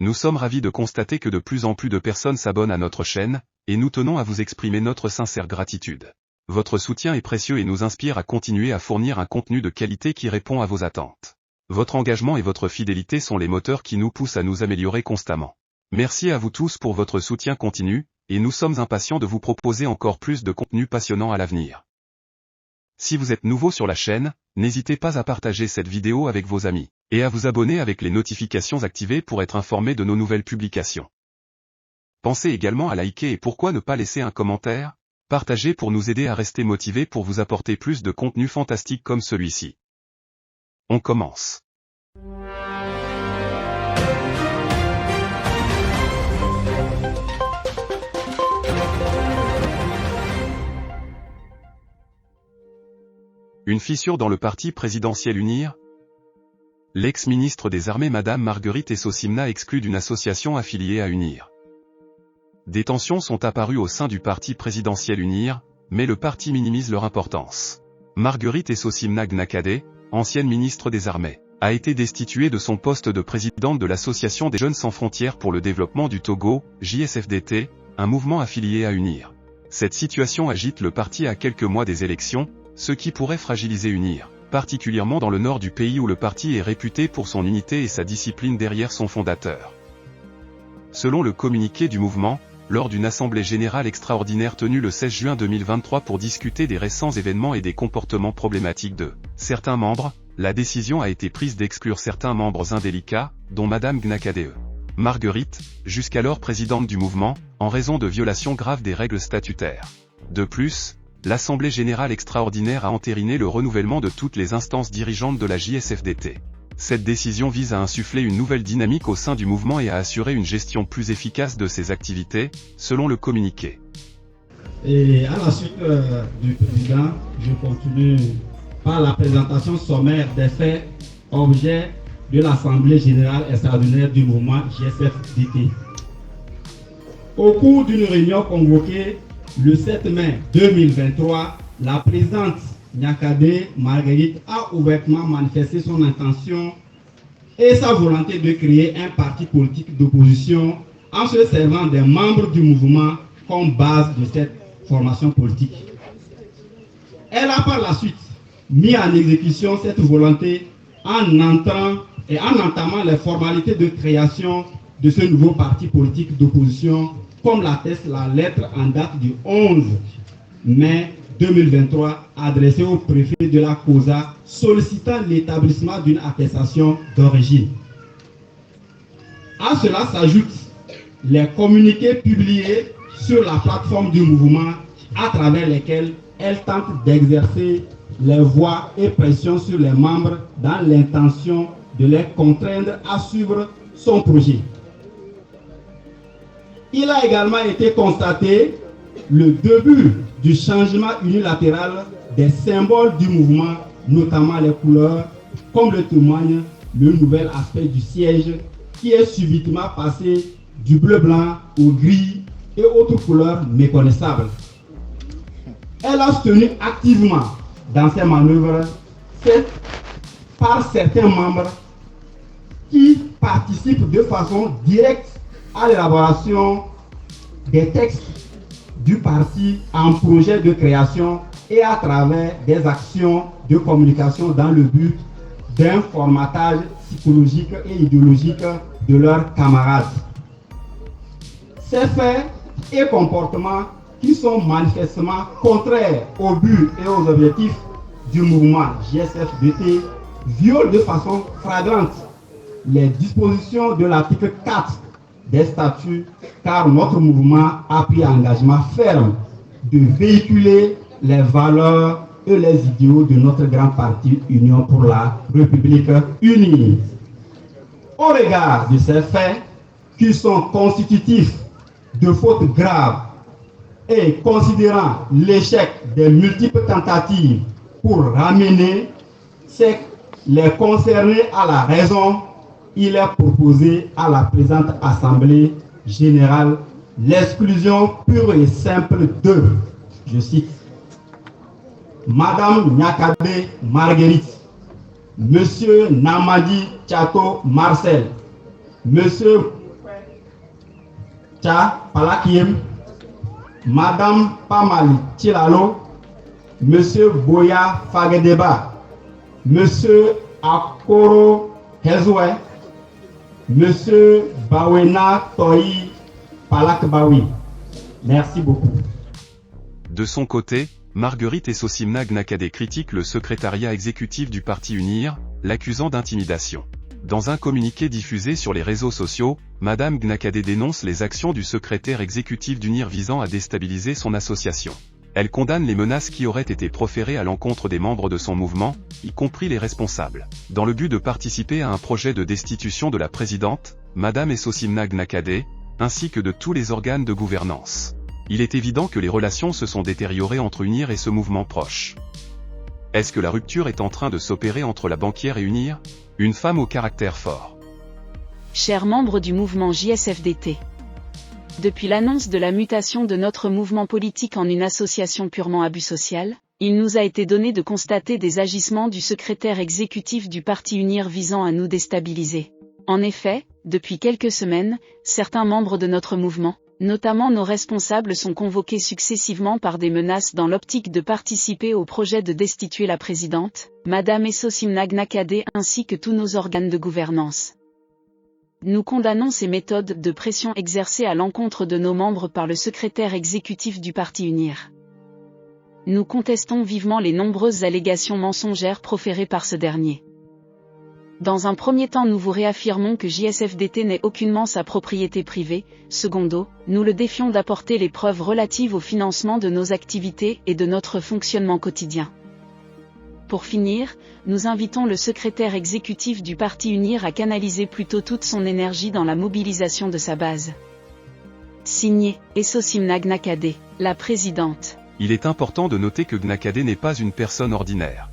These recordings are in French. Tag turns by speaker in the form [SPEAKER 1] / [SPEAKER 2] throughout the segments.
[SPEAKER 1] Nous sommes ravis de constater que de plus en plus de personnes s'abonnent à notre chaîne, et nous tenons à vous exprimer notre sincère gratitude. Votre soutien est précieux et nous inspire à continuer à fournir un contenu de qualité qui répond à vos attentes. Votre engagement et votre fidélité sont les moteurs qui nous poussent à nous améliorer constamment. Merci à vous tous pour votre soutien continu, et nous sommes impatients de vous proposer encore plus de contenu passionnant à l'avenir. Si vous êtes nouveau sur la chaîne, n'hésitez pas à partager cette vidéo avec vos amis, et à vous abonner avec les notifications activées pour être informé de nos nouvelles publications. Pensez également à liker et pourquoi ne pas laisser un commentaire, partager pour nous aider à rester motivés pour vous apporter plus de contenu fantastique comme celui-ci. On commence. Une fissure dans le parti présidentiel UNIR. L'ex-ministre des Armées Madame Marguerite Esso-Simna exclue d'une association affiliée à UNIR. Des tensions sont apparues au sein du parti présidentiel UNIR, mais le parti minimise leur importance. Marguerite Esso-Simna Gnakadé, ancienne ministre des Armées, a été destituée de son poste de présidente de l'Association des Jeunes Sans Frontières pour le Développement du Togo, JSFDT, un mouvement affilié à UNIR. Cette situation agite le parti à quelques mois des élections, ce qui pourrait fragiliser UNIR, particulièrement dans le nord du pays où le parti est réputé pour son unité et sa discipline derrière son fondateur. Selon le communiqué du mouvement, lors d'une assemblée générale extraordinaire tenue le 16 juin 2023 pour discuter des récents événements et des comportements problématiques de certains membres, la décision a été prise d'exclure certains membres indélicats, dont Madame Gnakadé. Marguerite, jusqu'alors présidente du mouvement, en raison de violations graves des règles statutaires. De plus, l'Assemblée générale extraordinaire a entériné le renouvellement de toutes les instances dirigeantes de la JSFDT. Cette décision vise à insuffler une nouvelle dynamique au sein du mouvement et à assurer une gestion plus efficace de ses activités, selon le communiqué.
[SPEAKER 2] Et à la suite du président, je continue par la présentation sommaire des faits objets de l'Assemblée générale extraordinaire du mouvement JSFDT. Au cours d'une réunion convoquée le 7 mai 2023, la présidente Gnakadé Marguerite a ouvertement manifesté son intention et sa volonté de créer un parti politique d'opposition en se servant des membres du mouvement comme base de cette formation politique. Elle a par la suite mis en exécution cette volonté en entamant les formalités de création de ce nouveau parti politique d'opposition, comme l'atteste la lettre en date du 11 mai 2023 adressée au préfet de la COSA sollicitant l'établissement d'une attestation d'origine. À cela s'ajoutent les communiqués publiés sur la plateforme du mouvement à travers lesquels elle tente d'exercer les voix et pressions sur les membres dans l'intention de les contraindre à suivre son projet. Il a également été constaté le début du changement unilatéral des symboles du mouvement, notamment les couleurs, comme le témoigne le nouvel aspect du siège qui est subitement passé du bleu-blanc au gris et autres couleurs méconnaissables. Elle a soutenu activement dans ces manœuvres par certains membres qui participent de façon directe à l'élaboration des textes du parti en projet de création et à travers des actions de communication dans le but d'un formatage psychologique et idéologique de leurs camarades. Ces faits et comportements qui sont manifestement contraires au but et aux objectifs du mouvement JSFDT violent de façon flagrante les dispositions de l'article 4 des statuts, car notre mouvement a pris engagement ferme de véhiculer les valeurs et les idéaux de notre grand parti Union pour la République unie. Au regard de ces faits qui sont constitutifs de fautes graves et considérant l'échec des multiples tentatives pour ramener les concernés à la raison, il est proposé à la présente Assemblée générale l'exclusion pure et simple de, je cite, Madame Gnakadé Marguerite, Monsieur Namadi Tchato Marcel, Monsieur Tcha Palakiem, Madame Pamali Tilalo, Monsieur Boya Fagedeba, Monsieur Akoro Hezoué, Monsieur Bawena Toyi Palakbawi. Merci beaucoup.
[SPEAKER 1] De son côté, Marguerite Essosimna Gnakadé critique le secrétariat exécutif du parti UNIR, l'accusant d'intimidation. Dans un communiqué diffusé sur les réseaux sociaux, Madame Gnakadé dénonce les actions du secrétaire exécutif d'UNIR visant à déstabiliser son association. Elle condamne les menaces qui auraient été proférées à l'encontre des membres de son mouvement, y compris les responsables. Dans le but de participer à un projet de destitution de la présidente, Madame Essosimna Gnakadé, ainsi que de tous les organes de gouvernance. Il est évident que les relations se sont détériorées entre UNIR et ce mouvement proche. Est-ce que la rupture est en train de s'opérer entre la banquière et UNIR? Une femme au caractère fort.
[SPEAKER 3] Chers membres du mouvement JSFDT. Depuis l'annonce de la mutation de notre mouvement politique en une association purement abus social, il nous a été donné de constater des agissements du secrétaire exécutif du parti UNIR visant à nous déstabiliser. En effet, depuis quelques semaines, certains membres de notre mouvement, notamment nos responsables, sont convoqués successivement par des menaces dans l'optique de participer au projet de destituer la présidente, Madame Essosimna Gnakadé, ainsi que tous nos organes de gouvernance. Nous condamnons ces méthodes de pression exercées à l'encontre de nos membres par le secrétaire exécutif du parti UNIR. Nous contestons vivement les nombreuses allégations mensongères proférées par ce dernier. Dans un premier temps, nous vous réaffirmons que JSFDT n'est aucunement sa propriété privée. Secondo, nous le défions d'apporter les preuves relatives au financement de nos activités et de notre fonctionnement quotidien. Pour finir, nous invitons le secrétaire exécutif du parti UNIR à canaliser plutôt toute son énergie dans la mobilisation de sa base. Signé, Essosimna Gnakadé, la présidente.
[SPEAKER 1] Il est important de noter que Gnakadé n'est pas une personne ordinaire.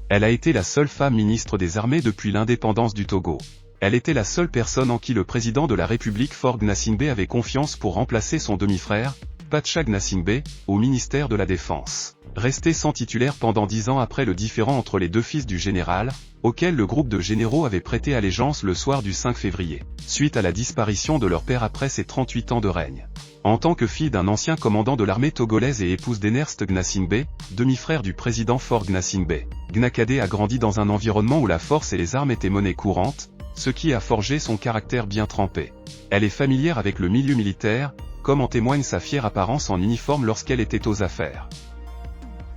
[SPEAKER 1] Elle a été la seule femme ministre des Armées depuis l'indépendance du Togo. Elle était la seule personne en qui le président de la République Faure Gnassingbé avait confiance pour remplacer son demi-frère, Patcha Gnassingbé, au ministère de la Défense. Resté sans titulaire pendant 10 ans après le différend entre les deux fils du général, auquel le groupe de généraux avait prêté allégeance le soir du 5 février, suite à la disparition de leur père après ses 38 ans de règne. En tant que fille d'un ancien commandant de l'armée togolaise et épouse d'Enerst Gnassingbé, demi-frère du président Faure Gnassingbé, Gnakadé a grandi dans un environnement où la force et les armes étaient monnaie courante, ce qui a forgé son caractère bien trempé. Elle est familière avec le milieu militaire, comme en témoigne sa fière apparence en uniforme lorsqu'elle était aux affaires.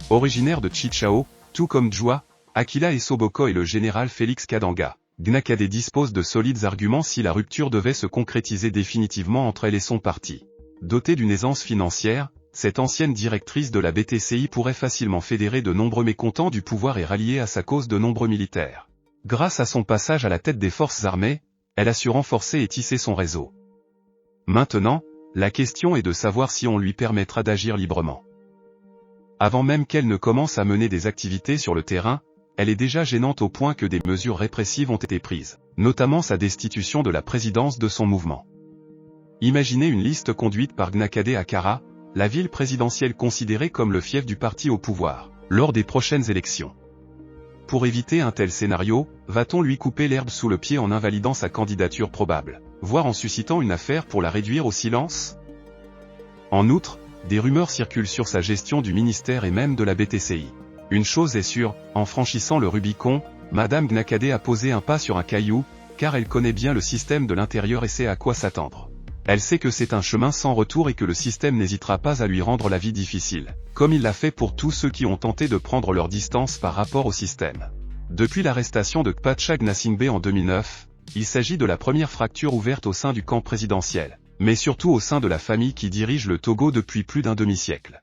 [SPEAKER 1] Originaire de Chichao, tout comme Djoua, Akila Essoboko et le général Félix Kadanga, Gnakadé dispose de solides arguments si la rupture devait se concrétiser définitivement entre elle et son parti. Dotée d'une aisance financière, cette ancienne directrice de la BTCI pourrait facilement fédérer de nombreux mécontents du pouvoir et rallier à sa cause de nombreux militaires. Grâce à son passage à la tête des forces armées, elle a su renforcer et tisser son réseau. Maintenant, la question est de savoir si on lui permettra d'agir librement. Avant même qu'elle ne commence à mener des activités sur le terrain, elle est déjà gênante au point que des mesures répressives ont été prises, notamment sa destitution de la présidence de son mouvement. Imaginez une liste conduite par Gnakadé à Kara, la ville présidentielle considérée comme le fief du parti au pouvoir, lors des prochaines élections. Pour éviter un tel scénario, va-t-on lui couper l'herbe sous le pied en invalidant sa candidature probable, voire en suscitant une affaire pour la réduire au silence? En outre, des rumeurs circulent sur sa gestion du ministère et même de la BTCI. Une chose est sûre, en franchissant le Rubicon, Madame Gnakadé a posé un pas sur un caillou, car elle connaît bien le système de l'intérieur et sait à quoi s'attendre. Elle sait que c'est un chemin sans retour et que le système n'hésitera pas à lui rendre la vie difficile, comme il l'a fait pour tous ceux qui ont tenté de prendre leur distance par rapport au système. Depuis l'arrestation de Patcha Gnassingbé en 2009, il s'agit de la première fracture ouverte au sein du camp présidentiel, mais surtout au sein de la famille qui dirige le Togo depuis plus d'un demi-siècle.